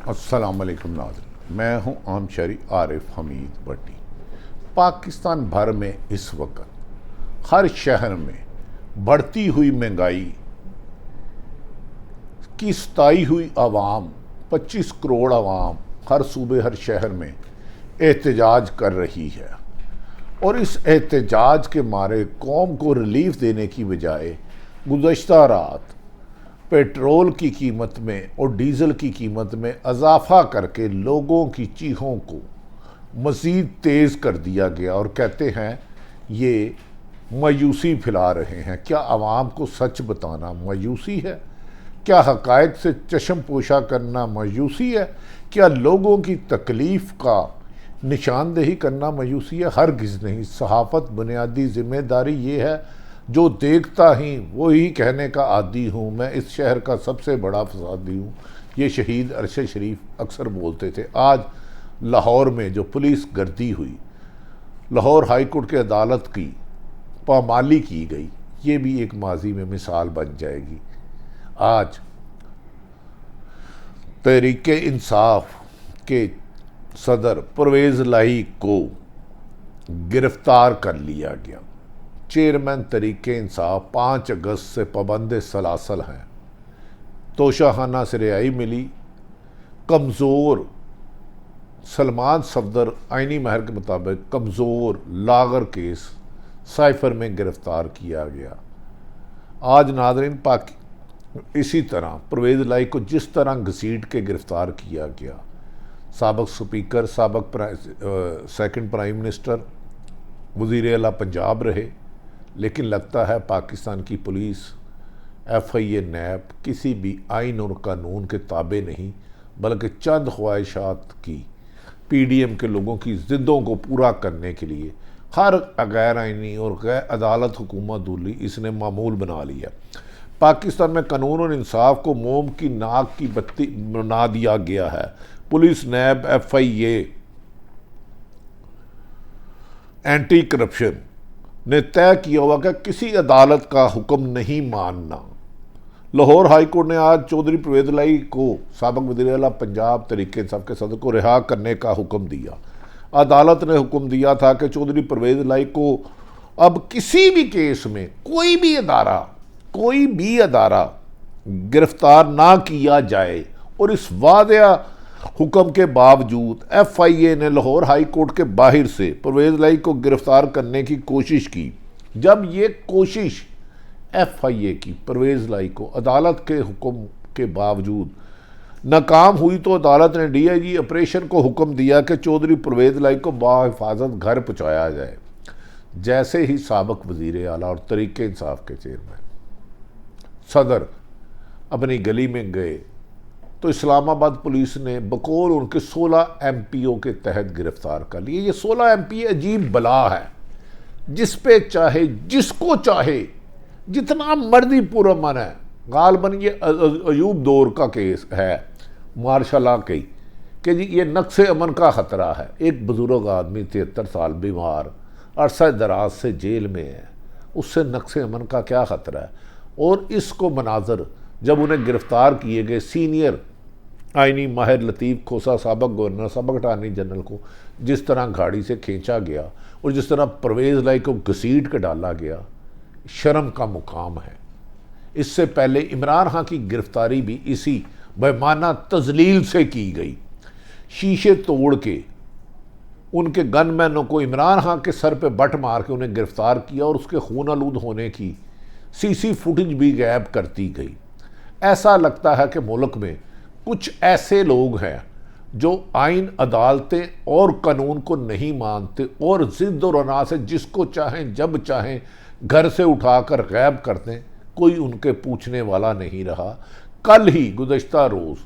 अस्सलाम वालेकुम नाज़रीन, मैं हूं आम शहरी आरिफ हमीद भट्टी। पाकिस्तान भर में इस वक्त हर शहर में बढ़ती हुई महंगाई की सताई हुई आवाम, 25 करोड़ आवाम हर सूबे हर शहर में एहतजाज कर रही है। और इस एहतजाज के मारे कौम को रिलीफ देने की बजाय गुज़श्ता रात पेट्रोल की कीमत में और डीज़ल की कीमत में इजाफा करके लोगों की चीखों को मज़ीद तेज़ कर दिया गया। और कहते हैं ये मायूसी फैला रहे हैं। क्या आवाम को सच बताना मायूसी है? क्या हक़ाइक़ से चश्म पोशा करना मायूसी है? क्या लोगों की तकलीफ़ का निशानदेही करना मायूसी है? हरगिज़ नहीं। सहाफ़त बुनियादी ज़िम्मेदारी ये है, जो देखता ही वही कहने का आदी हूँ, मैं इस शहर का सबसे बड़ा फसादी हूँ। ये शहीद अरशद शरीफ अक्सर बोलते थे। आज लाहौर में जो पुलिस गर्दी हुई, लाहौर हाई कोर्ट की अदालत की पामाली की गई, ये भी एक माजी में मिसाल बन जाएगी। आज तहरीके इंसाफ के सदर परवेज़ लाही को गिरफ्तार कर लिया गया। चेयरमैन तहरीके इंसाफ 5 अगस्त से पाबंद सलासल हैं। तोशाखाना से रिहाई मिली। कमज़ोर सलमान सफदर आइनी महर के मुताबिक कमज़ोर लागर केस साइफर में गिरफ़्तार किया गया। आज नाज़रीन इसी तरह परवेज़ लाई को जिस तरह घसीट के गिरफ़्तार किया गया, साबक स्पीकर, साबक सेकंड प्राइम मिनिस्टर, वज़ीर आला पंजाब रहे, लेकिन लगता है पाकिस्तान की पुलिस, FIA, नैब किसी भी आइन और कानून के ताबे नहीं, बल्कि चंद ख्वाहिशात की PDM के लोगों की ज़िद्दों को पूरा करने के लिए हर गैर आइनी और गैर अदालत हुकूमत दूली इसने मामूल बना लिया। पाकिस्तान में कानून और इंसाफ को मोम की नाक की बत्ती बना दिया गया है। पुलिस, नैब, FIA, एंटी करप्शन ने तय किया हुआ कि किसी अदालत का हुक्म नहीं मानना। लाहौर हाई कोर्ट ने आज चौधरी परवेज़ लाई को, साबक वज़ीर आला पंजाब तहरीके इंसाफ के सदर को रिहा करने का हुक्म दिया। अदालत ने हुक्म दिया था कि चौधरी परवेज़ लाई को अब किसी भी केस में कोई भी अदारा गिरफ्तार ना किया जाए। और इस वादिया हुक्म के बावजूद FIA ने लाहौर हाई कोर्ट के बाहर से परवेज़ लाई को गिरफ्तार करने की कोशिश की। जब ये कोशिश FIA की परवेज़ लाई को अदालत के हुक्म के बावजूद नाकाम हुई, तो अदालत ने DIG ऑपरेशन को हुक्म दिया कि चौधरी परवेज़ लाई को बाहिफाजत घर पहुँचाया जाए। जैसे ही साबक वज़ीर आला और तहरीके इंसाफ के चेयरमैन सदर अपनी गली में गए, तो इस्लामाबाद पुलिस ने बकौल उनके 16 MPO के तहत गिरफ्तार कर लिए। ये 16 MP अजीब बला है, जिस पे चाहे जिसको चाहे जितना मर्जी पुरअमन है। गालबन ये अयूब दौर का केस है, मार्शल की, कि जी ये नक्शे अमन का ख़तरा है। एक बुज़ुर्ग आदमी 73 साल बीमार अरसा दराज से जेल में है, उससे नक्शे अमन का क्या ख़तरा है? और इसको मनाजर जब उन्हें गिरफ़्तार किए गए सीनियर आइनी माहिर लतीफ़ खोसा, साबक गवर्नर, साबक अटारनी जनरल को जिस तरह गाड़ी से खींचा गया और जिस तरह परवेज़ लाई को घसीट कर डाला गया, शर्म का मुकाम है। इससे पहले इमरान खान की गिरफ्तारी भी इसी बेमाना तजलील से की गई। शीशे तोड़ के उनके गनमैनों को इमरान खान के सर पे बट मार के उन्हें गिरफ्तार किया और उसके खून आलूद होने की CC फुटेज भी गायब करती गई। ऐसा लगता है कि मुल्क में कुछ ऐसे लोग हैं जो आइन, अदालतें और कानून को नहीं मानते और ज़िद और अना से जिसको चाहें जब चाहें घर से उठाकर गायब करते हैं। कोई उनके पूछने वाला नहीं रहा। कल ही गुज़श्ता रोज़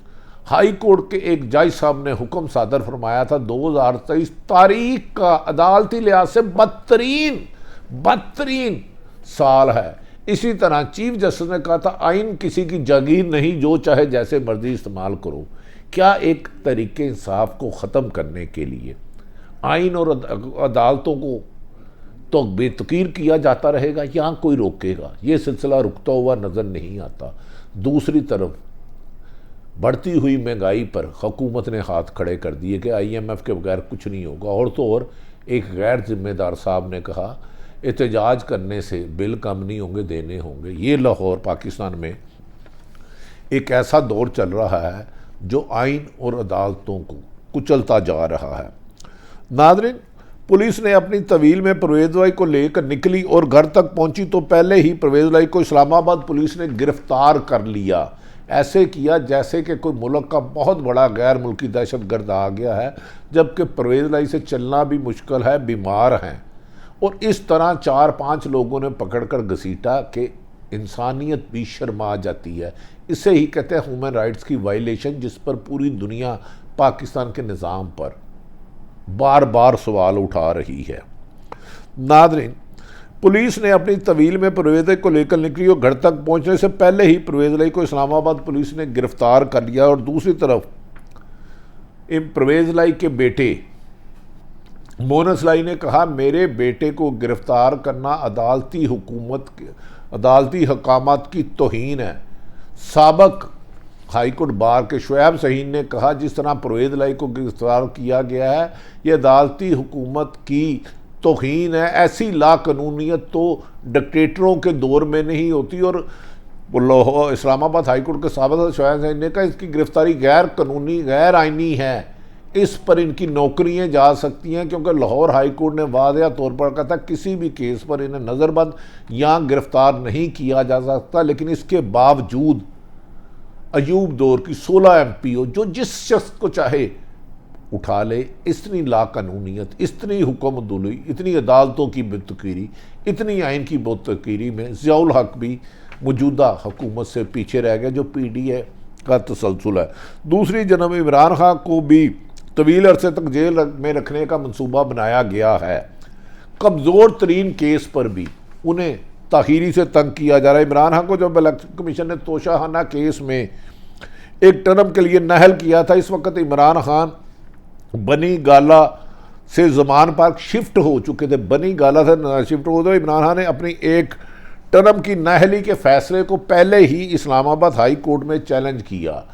हाई कोर्ट के एक जज साहब ने हुक्म सादर फरमाया था, 2023 तारीख का अदालती लिहाज से बदतरीन साल है। इसी तरह चीफ जस्टिस ने कहा था, आइन किसी की जागीर नहीं, जो चाहे जैसे मर्जी इस्तेमाल करो। क्या एक तरीके इंसाफ को ख़त्म करने के लिए आइन और अदालतों को तो बेतकीर किया जाता रहेगा? यहाँ कोई रोकेगा? ये सिलसिला रुकता हुआ नज़र नहीं आता। दूसरी तरफ बढ़ती हुई महंगाई पर हुकूमत ने हाथ खड़े कर दिए कि IMF के बगैर कुछ नहीं होगा। और तो और एक गैर जिम्मेदार साहब ने कहा एहतजाज करने से बिल कम नहीं होंगे, देने होंगे। ये लाहौर पाकिस्तान में एक ऐसा दौर चल रहा है जो आइन और अदालतों को कुचलता जा रहा है। नाज़रीन, पुलिस ने अपनी तवील में परवेज़ लाई को लेकर निकली और घर तक पहुंची तो पहले ही परवेज़ लाई को इस्लामाबाद पुलिस ने गिरफ्तार कर लिया। ऐसे किया जैसे कि कोई मुल्क का बहुत बड़ा गैर मुल्की दहशतगर्द आ गया है, जबकि परवेज़ लाई से चलना भी मुश्किल है, बीमार हैं। और इस तरह 4-5 लोगों ने पकड़कर घसीटा कि इंसानियत भी शर्मा जाती है। इसे ही कहते हैं ह्यूमन राइट्स की वायलेशन, जिस पर पूरी दुनिया पाकिस्तान के निज़ाम पर बार बार सवाल उठा रही है। नाज़रीन, पुलिस ने अपनी तवील में परवेज़ लाई को लेकर निकली और घर तक पहुंचने से पहले ही परवेज़ लाई को इस्लामाबाद पुलिस ने गिरफ्तार कर लिया। और दूसरी तरफ परवेज़ लाई के बेटे मोनस लाई ने कहा, मेरे बेटे को गिरफ्तार करना अदालती हकामात की तौहीन है। साबक हाईकोर्ट बार के शुएब सहीन ने कहा, जिस तरह परवेज़ लाई को गिरफ्तार किया गया है ये अदालती हुकूमत की तौहीन है। ऐसी लाकानूनियत तो डिक्टेटरों के दौर में नहीं होती। और इस्लामाबाद हाईकोर्ट के साबक शुएब सहीन ने कहा, इसकी गिरफ्तारी गैर कानूनी, गैर आइनी है। इस पर इनकी नौकरियां जा सकती हैं, क्योंकि लाहौर हाईकोर्ट ने वाज़ेह तौर पर कहा था किसी भी केस पर इन्हें नज़रबंद या गिरफ्तार नहीं किया जा सकता। लेकिन इसके बावजूद अयूब दौर की 16 MPO जो जिस शख्स को चाहे उठा ले, इतनी लाकानूनियत, इतनी हुक्मदुली, इतनी अदालतों की बेतकीरी, इतनी आइन की बेतकीरी में ज़ियाउल हक भी मौजूदा हुकूमत से पीछे रह गया, जो PDA का तसलसल है। दूसरी जनब इमरान खान को भी तवील अरसे तक जेल में रखने का मंसूबा बनाया गया है। कमज़ोर तरीन केस पर भी उन्हें ताखीरी से तंग किया जा रहा है। इमरान खान को जब इलेक्शन कमीशन ने तोशाखाना केस में एक टर्म के लिए नाअहल किया था, इस वक्त इमरान खान बनी गाला से ज़मान पार्क शिफ्ट हो चुके थे। बनी गाला से शिफ्ट हो तो इमरान खान ने अपनी एक टर्म की नाअहली के फैसले को पहले ही इस्लामाबाद हाई कोर्ट में चैलेंज किया।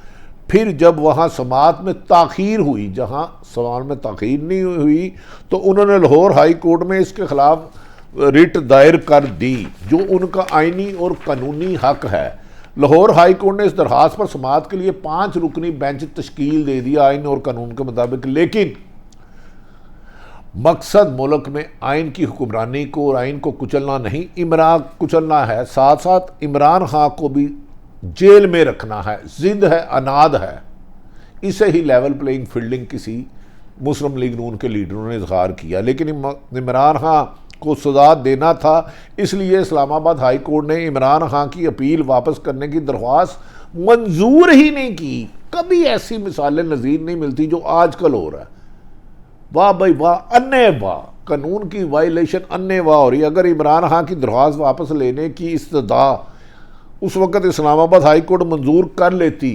फिर जब वहाँ समाअत में ताख़ीर हुई, जहाँ समाअत में ताख़ीर नहीं हुई, तो उन्होंने लाहौर हाई कोर्ट में इसके ख़िलाफ़ रिट दायर कर दी, जो उनका आइनी और कानूनी हक है। लाहौर हाई कोर्ट ने इस दरख्वास्त पर समाअत के लिए 5 रुकनी बेंच तश्कील दे दिया आइन और कानून के मुताबिक। लेकिन मकसद मुल्क में आइन की हुक्मरानी को और आइन को कुचलना नहीं, इमरान कुचलना है। साथ साथ इमरान खान को भी जेल में रखना है। जिद है, अनाद है। इसे ही लेवल प्लेइंग फील्डिंग किसी मुस्लिम लीग नून के लीडरों ने इजहार किया। लेकिन इमरान खान को सजा देना था, इसलिए इस्लामाबाद हाई कोर्ट ने इमरान खान की अपील वापस करने की दरख्वास्त मंजूर ही नहीं की। कभी ऐसी मिसालें नज़ीर नहीं मिलती जो आजकल हो रहा है। वाह भाई वाह, अन्य वाह, कानून की वायलेशन अन्य वाह हो रही है। अगर इमरान खान की दरख्वास्त वापस लेने की इस्तदा उस वक़्त इस्लामाबाद हाई कोर्ट मंजूर कर लेती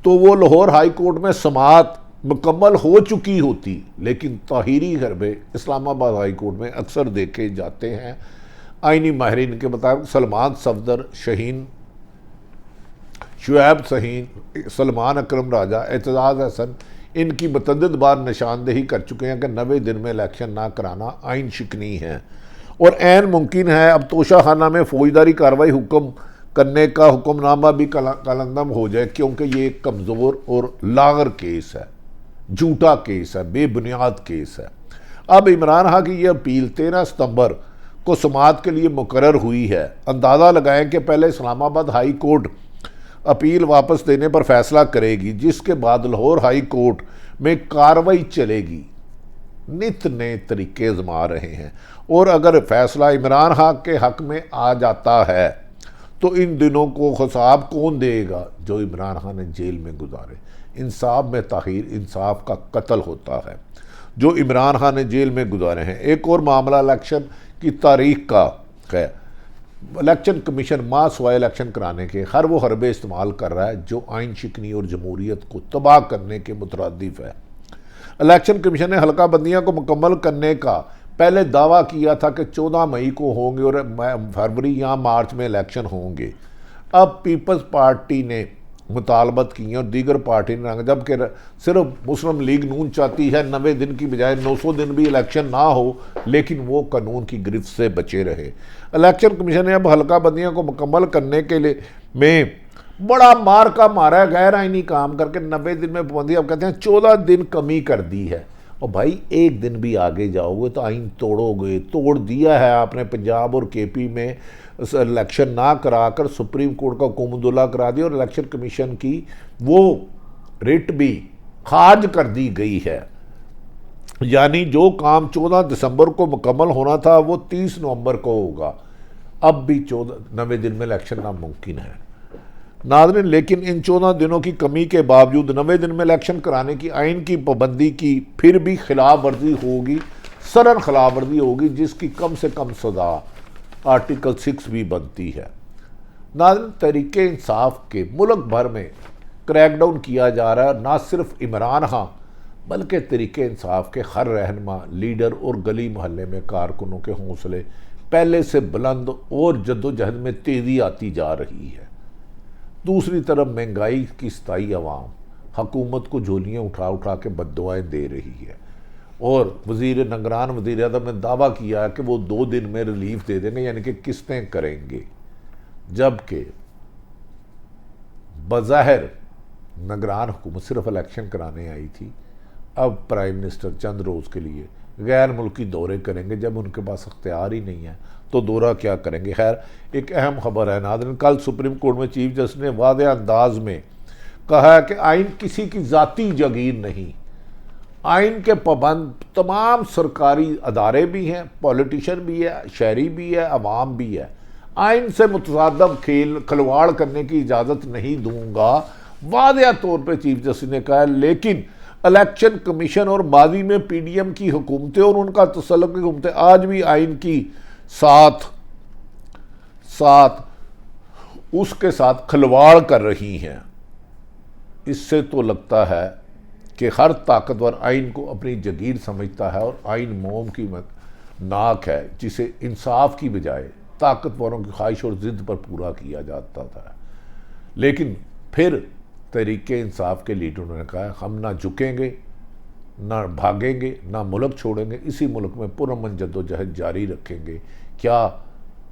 तो वो लाहौर हाई कोर्ट में समाअत मुकम्मल हो चुकी होती। लेकिन ताहीरी हरबे इस्लामाबाद हाई कोर्ट में अक्सर देखे जाते हैं। आइनी माहिरीन के मुताबिक सलमान सफदर, शहीन, शुएब सहीन, सलमान अकरम राजा, एतजाज़ हसन इनकी मतअद्दिद बार निशानदेही कर चुके हैं कि 90 दिन में इलेक्शन ना कराना आइन शिकनी है। और ऐन मुमकिन है अब तोशाखाना में फौजदारी कार्रवाई हुक्म करने का हुक्मनामा भी कलंदम हो जाए, क्योंकि ये एक कमज़ोर और लागर केस है, झूठा केस है, बेबुनियाद केस है। अब इमरान खान की ये अपील 13 सितंबर को समाअत के लिए मुकर्रर हुई है। अंदाज़ा लगाएं कि पहले इस्लामाबाद हाई कोर्ट अपील वापस देने पर फैसला करेगी, जिसके बाद लाहौर हाई कोर्ट में कार्रवाई चलेगी। नित नए तरीके आजमा रहे हैं। और अगर फैसला इमरान खान के हक में आ जाता है तो इन दिनों को हिसाब कौन देगा जो इमरान खान ने जेल में गुजारे। इंसाफ में ताख़ीर इंसाफ का कत्ल होता है जो इमरान खान ने जेल में गुजारे हैं। एक और मामला इलेक्शन की तारीख का है। इलेक्शन कमीशन मां सुआ इलेक्शन कराने के हर वो हरबे इस्तेमाल कर रहा है जो आइन शिकनी और जमहूरियत को तबाह करने के मुतरादिफ है। इलेक्शन कमीशन ने हल्का बंदियाँ को मुकम्मल करने का पहले दावा किया था कि 14 मई को होंगे और फरवरी या मार्च में इलेक्शन होंगे। अब पीपल्स पार्टी ने मुतालबत की हैं और दीगर पार्टी ने, जबकि सिर्फ मुस्लिम लीग नून चाहती है 90 दिन की बजाय 900 दिन भी इलेक्शन ना हो, लेकिन वो कानून की गिरफ्त से बचे रहे। इलेक्शन कमीशन ने अब हल्का बंदियों को मुकम्मल करने के लिए में बड़ा मार का मारा है, गैर आइनी काम करके 90 दिन में पाबंदी, अब कहते हैं 14 दिन कमी कर दी है। और भाई एक दिन भी आगे जाओगे तो आइन तोड़ोगे। तोड़ दिया है आपने पंजाब और केपी में, इलेक्शन ना कराकर सुप्रीम कोर्ट का हुकुमदुल्ला करा दिया और इलेक्शन कमीशन की वो रिट भी खारिज कर दी गई है। यानी जो काम 14 दिसंबर को मुकम्मल होना था वो 30 नवंबर को होगा। अब भी 90 दिन में इलेक्शन नामुमकिन है नाज़रीन। लेकिन इन 14 दिनों की कमी के बावजूद 90 दिन में इलेक्शन कराने की आइन की पाबंदी की फिर भी खिलाफ वर्जी होगी, सरन खिलाफ वर्जी होगी, जिसकी कम से कम सजा आर्टिकल 6 भी बनती है। नाज़रीन, तहरीके इंसाफ के मुल्क भर में क्रैकडाउन किया जा रहा है। ना सिर्फ इमरान खां बल्कि तहरीके इंसाफ के हर रहनुमा, लीडर और गली मोहल्ले में कारकुनों के हौसले पहले से बुलंद और जद्दोजहद में तेज़ी आती जा रही है। दूसरी तरफ महंगाई की सताई अवाम हुकूमत को झोलियाँ उठा उठा के बद्दुआएं दे रही है और वज़ीर निगरान वज़ीर आज़म ने दावा किया है कि वो 2 दिन में रिलीफ दे देंगे, यानी कि किस्तें करेंगे। जबकि बज़ाहिर निगरान हुकूमत सिर्फ इलेक्शन कराने आई थी। अब प्राइम मिनिस्टर चंद रोज़ के लिए गैर मुल्की दौरे करेंगे। जब उनके पास अख्तियार ही नहीं है तो दौरा क्या करेंगे। खैर, एक अहम खबर है नाज़रीन, कल सुप्रीम कोर्ट में चीफ जस्टिस ने वादे अंदाज में कहा है कि आइन किसी की ज़ाती जागीर नहीं। आइन के पाबंद तमाम सरकारी अदारे भी हैं, पॉलिटिशियन भी है, शहरी भी है, अवाम भी है। आइन से मुतसादम खिलवाड़ करने की इजाज़त नहीं दूंगा, वादिया तौर पर चीफ जस्टिस ने कहा। लेकिन इलेक्शन कमीशन और माजी में PDM की हुकूमतें और उनका तसल्लुक की हुकूमतें आज भी आइन की उसके साथ खिलवाड़ कर रही हैं। इससे तो लगता है कि हर ताकतवर आइन को अपनी जगीर समझता है और आइन मोम की नाक है, जिसे इंसाफ की बजाय ताकतवरों की ख्वाहिश और ज़िद पर पूरा किया जाता था। लेकिन फिर तहरीके इंसाफ के लीडरों ने कहा हम ना झुकेंगे, ना भागेंगे, ना मुल्क छोड़ेंगे, इसी मुल्क में पुरअमन जद्दोजहद जारी रखेंगे। क्या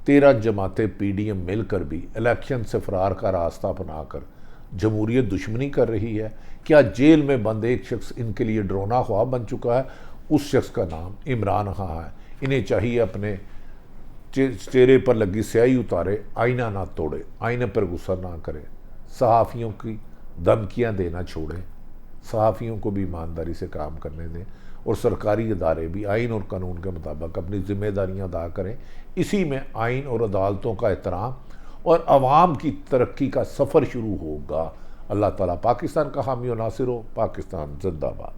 13 जमातें PDM मिलकर भी इलेक्शन से फरार का रास्ता अपनाकर जमहूरियत दुश्मनी कर रही है? क्या जेल में बंद एक शख्स इनके लिए डरावना ख्वाब बन चुका है? उस शख्स का नाम इमरान खां है। इन्हें चाहिए अपने चेहरे पर लगी स्याही उतारे, आईना ना तोड़े, आईने पर गुस्सा ना करे, सहाफ़ियों की धमकियां देना छोड़ें, सहाफ़ियों को भी ईमानदारी से काम करने दें और सरकारी अदारे भी आइन और कानून के मुताबिक अपनी जिम्मेदारियां अदा करें। इसी में आइन और अदालतों का एहतराम और अवाम की तरक्की का सफ़र शुरू होगा। अल्लाह ताला पाकिस्तान का हामी और नासिर हो। पाकिस्तान जिंदाबाद।